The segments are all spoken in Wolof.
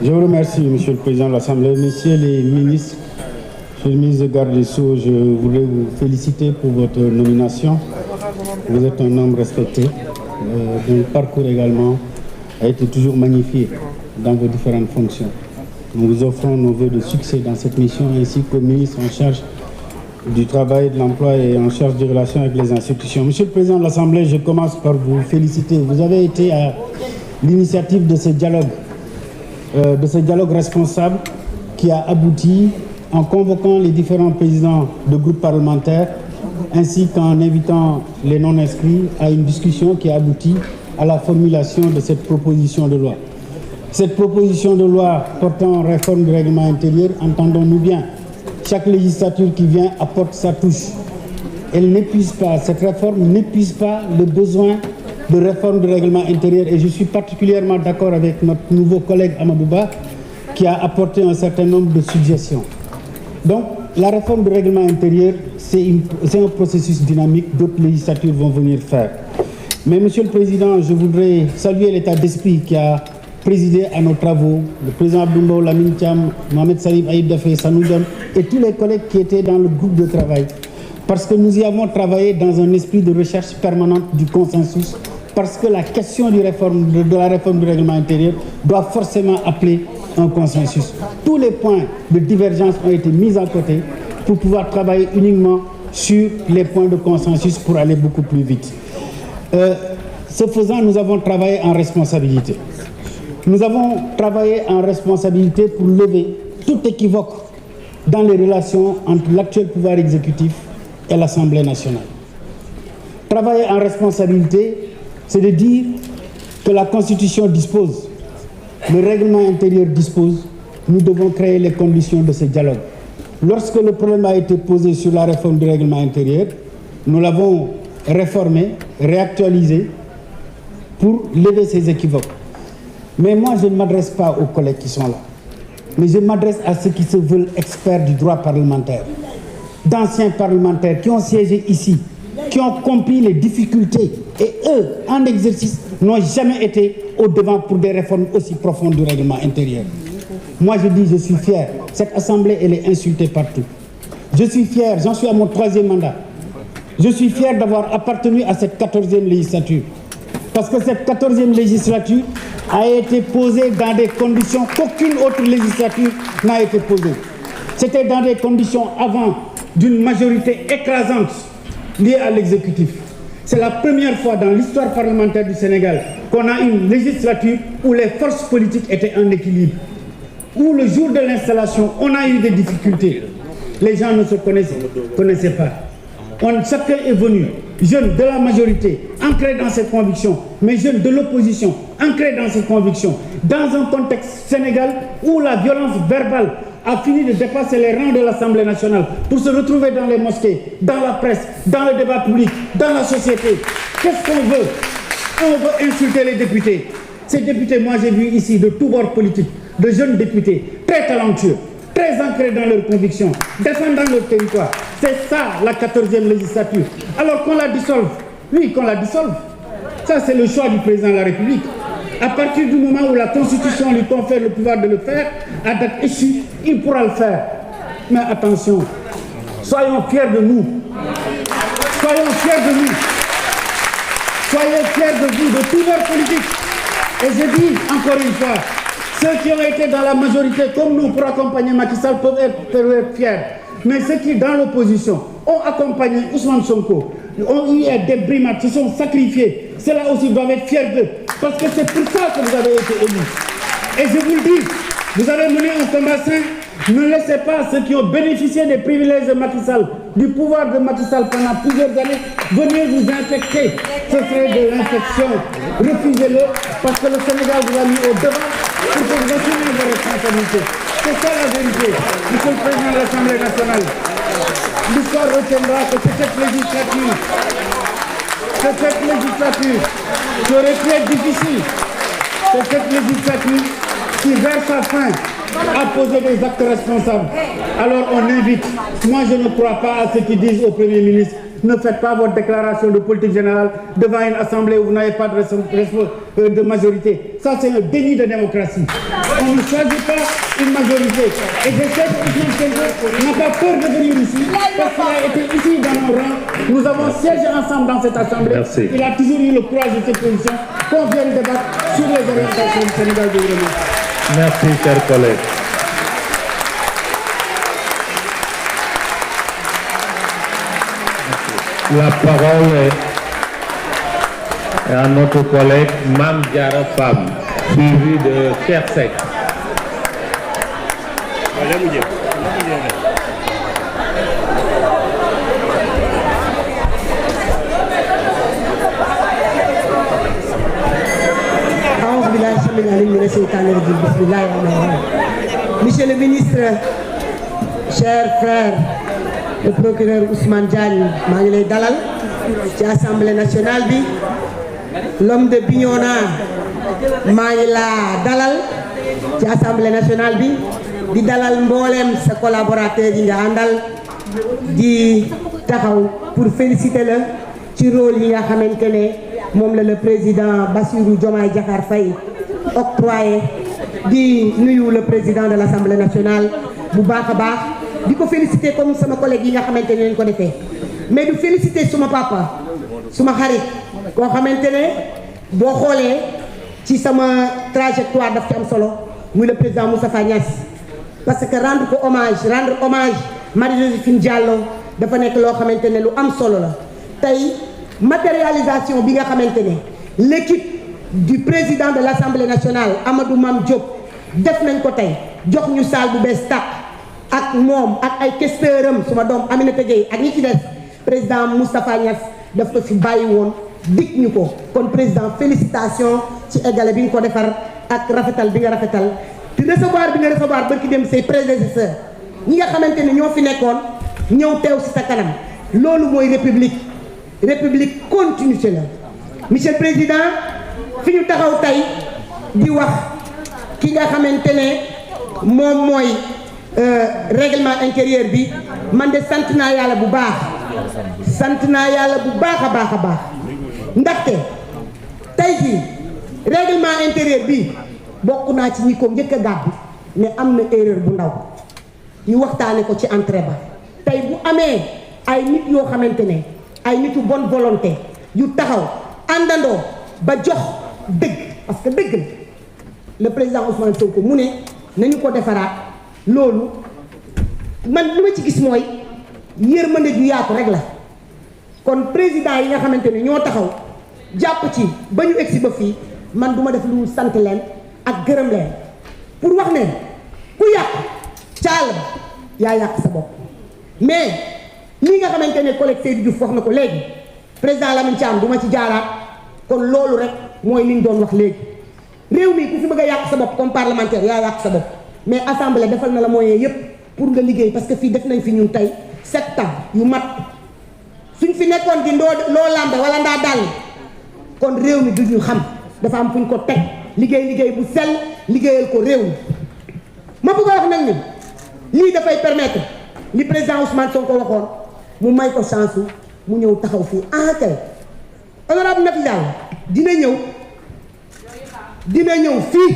Je vous remercie, Monsieur le Président de l'Assemblée. Messieurs les ministres, Monsieur le ministre de Garde des Sceaux, je voudrais vous féliciter pour votre nomination. Vous êtes un homme respecté. Votre parcours également a été toujours magnifié dans vos différentes fonctions. Nous vous offrons nos vœux de succès dans cette mission, ainsi qu'au ministre en charge du travail, de l'emploi et en charge des relations avec les institutions. Monsieur le Président de l'Assemblée, je commence par vous féliciter. Vous avez été à l'initiative de ce dialogue responsable qui a abouti en convoquant les différents présidents de groupes parlementaires ainsi qu'en invitant les non-inscrits à une discussion qui a abouti à la formulation de cette proposition de loi. Cette proposition de loi portant réforme du règlement intérieur, entendons-nous bien, chaque législature qui vient apporte sa touche. Elle n'épuise pas, cette réforme n'épuise pas le besoin de réforme du règlement intérieur et je suis particulièrement d'accord avec notre nouveau collègue Amadou Ba qui a apporté un certain nombre de suggestions. Donc, la réforme du règlement intérieur, c'est un processus dynamique, d'autres législatures vont venir faire. Mais Monsieur le Président, je voudrais saluer l'état d'esprit qui a présidé à nos travaux, le président Abdoumbo, Lamine Thiam, Mohamed Salif, Aïb Dafé, Sanoudem et tous les collègues qui étaient dans le groupe de travail. Parce que nous y avons travaillé dans un esprit de recherche permanente du consensus, parce que la question de la réforme du règlement intérieur doit forcément appeler un consensus. Tous les points de divergence ont été mis à côté pour pouvoir travailler uniquement sur les points de consensus pour aller beaucoup plus vite. Ce faisant, nous avons travaillé en responsabilité. Nous avons travaillé en responsabilité pour lever tout équivoque dans les relations entre l'actuel pouvoir exécutif et l'Assemblée nationale. Travailler en responsabilité, c'est de dire que la Constitution dispose, le règlement intérieur dispose, nous devons créer les conditions de ce dialogue. Lorsque le problème a été posé sur la réforme du règlement intérieur, nous l'avons réformé, réactualisé pour lever ces équivoques. Mais moi, je ne m'adresse pas aux collègues qui sont là, mais je m'adresse à ceux qui se veulent experts du droit parlementaire, d'anciens parlementaires qui ont siégé ici, qui ont compris les difficultés et eux, en exercice, n'ont jamais été au devant pour des réformes aussi profondes du règlement intérieur. Moi, je dis, je suis fier. Cette Assemblée, elle est insultée partout. Je suis fier, j'en suis à mon 3e mandat. Je suis fier d'avoir appartenu à cette 14e législature. Parce que cette 14e législature a été posée dans des conditions qu'aucune autre législature n'a été posée. C'était dans des conditions avant d'une majorité écrasante liée à l'exécutif. C'est la première fois dans l'histoire parlementaire du Sénégal qu'on a une législature où les forces politiques étaient en équilibre. Où le jour de l'installation, on a eu des difficultés. Les gens ne se connaissaient pas. Chacun est venu, jeunes de la majorité, ancrés dans ses convictions, mais jeunes de l'opposition, ancrés dans ses convictions, dans un contexte Sénégal où la violence verbale a fini de dépasser les rangs de l'Assemblée nationale pour se retrouver dans les mosquées, dans la presse, dans le débat public, dans la société. Qu'est-ce qu'on veut? On veut insulter les députés. Ces députés, moi j'ai vu ici de tous bords politiques, de jeunes députés, très talentueux, très ancrés dans leurs convictions, défendant leur territoire. C'est ça la 14e législature. Alors qu'on la dissolve, oui, qu'on la dissolve. Ça, c'est le choix du président de la République. À partir du moment où la Constitution lui confère le pouvoir de le faire, à date échue, il pourra le faire. Mais attention, soyons fiers de nous. Soyons fiers de nous. Soyez fiers de vous, de tous leurs politiques. Et je dis encore une fois, ceux qui ont été dans la majorité comme nous pour accompagner Macky Sall peuvent être fiers. Mais ceux qui, dans l'opposition, ont accompagné Ousmane Sonko, ont eu des brimades, se sont sacrifiés, ceux-là aussi doivent être fiers d'eux. Parce que c'est pour ça que vous avez été élus. Et je vous le dis, vous avez mené un combat sain. Ne laissez pas ceux qui ont bénéficié des privilèges de Macky Sall, du pouvoir de Macky Sall pendant plusieurs années, venir vous infecter. Ce serait de l'infection. Refusez-le, parce que le Sénégal vous a mis au devant pour que vous assumiez vos responsabilités. C'est ça la vérité, Monsieur le Président de l'Assemblée nationale. L'histoire retiendra que c'est cette législature qui aurait pu être difficile. C'est cette législature qui, vers sa fin, a posé des actes responsables. Alors on invite, moi je ne crois pas à ceux qui disent au Premier ministre, ne faites pas votre déclaration de politique générale devant une assemblée où vous n'avez pas de majorité. Ça, c'est un déni de démocratie. On ne choisit pas une majorité. Et je sais que Ousmane Sonko n'a pas peur de venir ici, parce qu'il a été ici dans nos rangs. Nous avons siégé ensemble dans cette assemblée. Merci. Il a toujours eu le courage de cette position qu'on vienne débattre sur les orientations du Sénégal de l'Union. Merci, chers collègues. La parole est à notre collègue Mame Diarra Fam, suivi de Cheikh Seck. Monsieur le ministre, cher frère, le procureur Ousmane Diagne, maa ngi lay dalal ci Assemblée nationale bi. L'homme de Bignona, maa ngi laa dalal ci Assemblée nationale bi. Di dalal mboolem sa collaborateur yi nga àndal di taxaw pour féliciter la ci rôle yi nga xamante ne moom la le président Bassirou Diomaye Diakhar Faye octroyé. Di nuyu le président de l'Assemblée nationale bu baax a baax di ko féliciter comme sama collègue yi nga xamante ne leen ko defee, mais du féliciter suma papa suma xarit koo xamante ne boo xoolee ci sama trajectoire daf ci am solo, muy le président Moustapha Niasse, parce que rendre hommage Marie-Joséphine Diallo dafa nekk loo xamante ne lu am solo la. Tey matérialisation bi nga xamante ne l'équipe du président de l'Assemblée nationale Amadou Mame Diop def nañ ko tey, jox ñu salle bu bees tàq ak moom ak ay questeuram suma doom Aminata Gueye ak ñi ci des, président Moustapha Niasse daf ko fi bàyyi woon dig ñu ko. Kon président félicitations ci égale bi nga ko defar ak rafetal bi nga rafetal te recevoir bi nga recevoir barki dem say prédécesseurs ñi nga xamante ne ñoo fi nekkoon ñëw teew ci sa kanam. Loolu mooy république continuité la. Monsieur le président, fi ñu taxaw tey di wax ki nga xamante ne moom mooy règlement intérieur bi, man de sant naa yàlla bu baax, sant naa yàlla bu baax a baax a baax, ndaxte tey jii règlement intérieur bi bokk naa ci ñi ko njëkk a gàddu ne am na erreur bu ndaw, ñu waxtaane ko ci entrée ba. Tey bu amee ay nit yoo xamante ne ay nitu bonne volonté yu taxaw àndandoo ba jox dëgg, parce que dëgg la le président Ousmane Sonko mu ne nañu ko defaraat, loolu man li ma ci gis mooy yërmande ju yaatu rek la. Kon président yi nga xamante ne ñoo taxaw jàpp ci ba ñu egsi ba fii, man duma def lu sant leen ak gërëm leen pour wax ne ku yàq caal yaa yàq sa bopp. Mais lii nga xamante ne collègue Seydou Diouf wax na ko léegi, président Lamine Thiam du ma ci jaaraat. Kon loolu rek mooy li ñu doon wax léegi, réew mi ku fi bëgg a yàq sa bopp comme parlementaire yaa yàq sa bopp, mais assemblée defal na la moyen yépp pour nga liggéey, parce que fii def nañ fi ñun tey 7 ans yu mat. Suñ fi nekkoon di loo lambe wala ndaa dal, kon réew mi du ñu xam, dafa am fu ñu ko teg, liggéey bu sell, liggéeyal ko réew mi. Ma bëgg a wax nag ni lii dafay permettre li président Ousmane Sonko waxoon mu may ko chance mu ñëw taxaw fii. Kay honorable Nafi Diallo dina ñëw fii,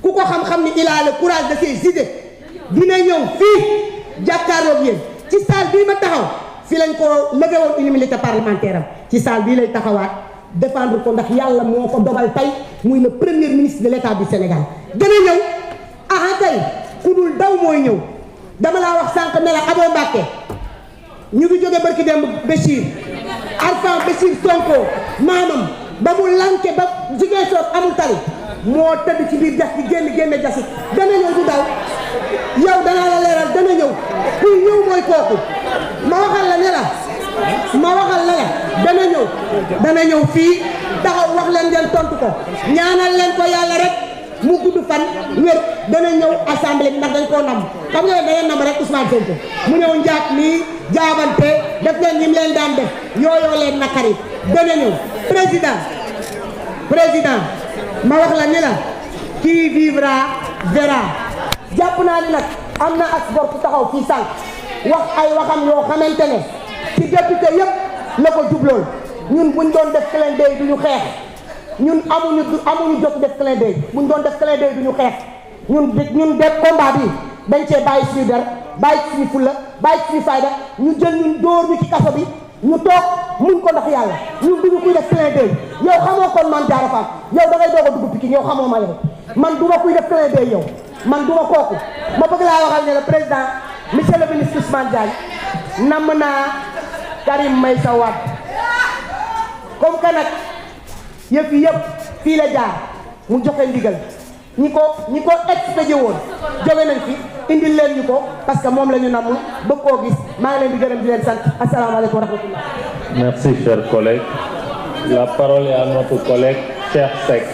ku ko xam-xam ni il a le courage de ses idées, dina ñëw fii jàkkaarloog yéen ci salle bii ma taxaw. Fii lañ ko levé woon immunité parlementaire am, ci salle bii lay taxawaat défendre ko, ndax yàlla moo ko dogal tey muy le premier ministre de l'État du Sénégal. Dana ñëw kay ku dul daw mooy ñëw. Dama laa wax sànq ne la Abo Mbacké ñu ngi jóge barki dem Béchir Arfan Béchir Sonko maamam ba mu lanke ba jigéen soog amul tali moo tëdd ci biir jas bi génn jasit. Dana ñëw du daw, yow danaa la leeral, dana ñëw. Kuy ñëw mooy kooku. Ma waxal la ne la dana ñëw fii taxaw wax leen ngeen tontu ko, ñaanal leen ko yàlla rek mu gudd fan wér. Dana ñëw assemblée bi ndax dañ koo nam, xam nga da ngeen nam rek Ousmane Sonko mu ñëw njaat nii jaabante def leen ñim leen daan def, yooyoo leen nakari. Dana ñëw président ma wax la ni la qui vivra verra. Jàpp naa ni nag am na as gor ku taxaw fii sànq wax ay waxam yoo xamante ne ci député yëpp la ko jublool ñun buñ doon def clin d'œil du ñu xeex ñun amuñu jot def clin d'œil buñ doon def clin d'œil du ñu xeex ñun def combat bi dañ cee bàyyi suñu der bàyyi suñu fulla bàyyi suñu fayda ñu jël ñun dóor ñu ci kaso bi ñu toog muñ ko ndax yàlla ñun duñu kuy def clin d'œil yow xamoo kon Mame Diarra Fam yow da ngay doog a dugg Pikine yow xamoo ma yow man duma kuy def clin d'œil yow man duma kooku ma bëgg laa waxal ne le président monsieur le ministre Ousmane Diagne namm naa Karim Meïssa Wade comme que nag yëf yi yëpp fii la jaar mu joxe ndigal ñi ko expédié woon jóge nañ fi indil leen ñu ko parce que moom la ñu namm bëgg koo gis maa ngi leen di gërëm di leen sant asalaamaaleykum wa rahmatullah. Merci, chers collègues. La parole est à notre collègue Cheikh Seck.